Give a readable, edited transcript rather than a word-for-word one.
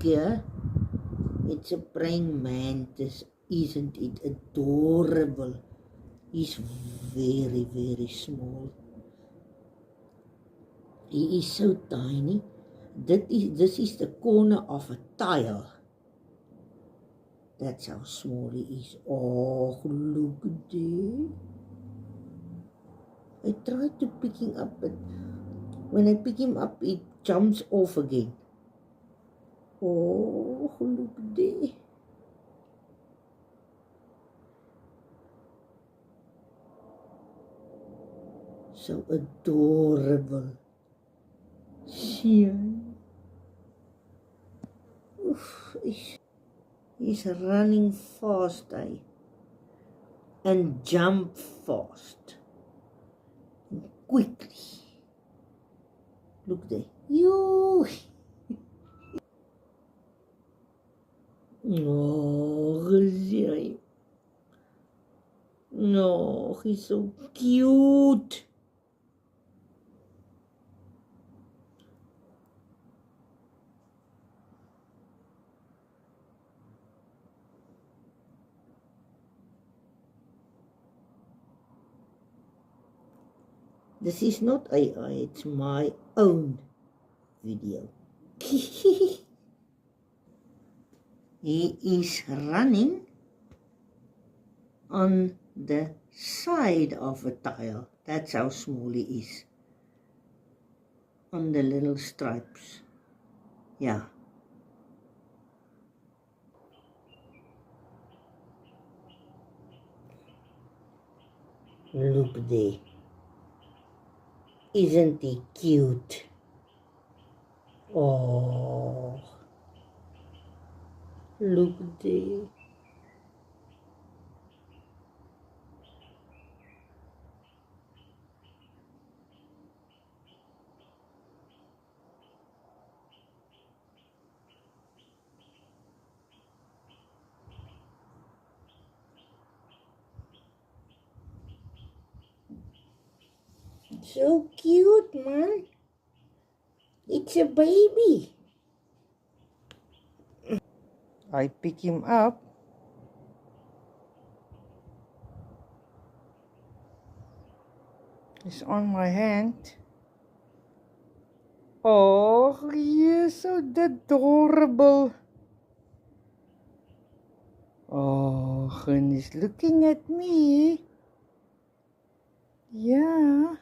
here. It's a praying mantis, isn't it adorable? He's very, very small. He is so tiny. This is the corner of a tile. That's how small he is. Oh, look there. I tried to pick him up, but when I pick him up, it jumps off again. Oh, look there. So adorable. See him? Oof, he's running fast, and jump fast. And quickly. Look there. You. Oh, gezicht. No, he's so cute. This is not AI, it's my own video. He is running on the side of a tile. That's how small he is. On the little stripes. Yeah. Look there. Isn't he cute? Oh. Look there. So cute, man. It's a baby. I pick him up. He's on my hand. Oh, he is so adorable. Oh, and he's looking at me. Yeah.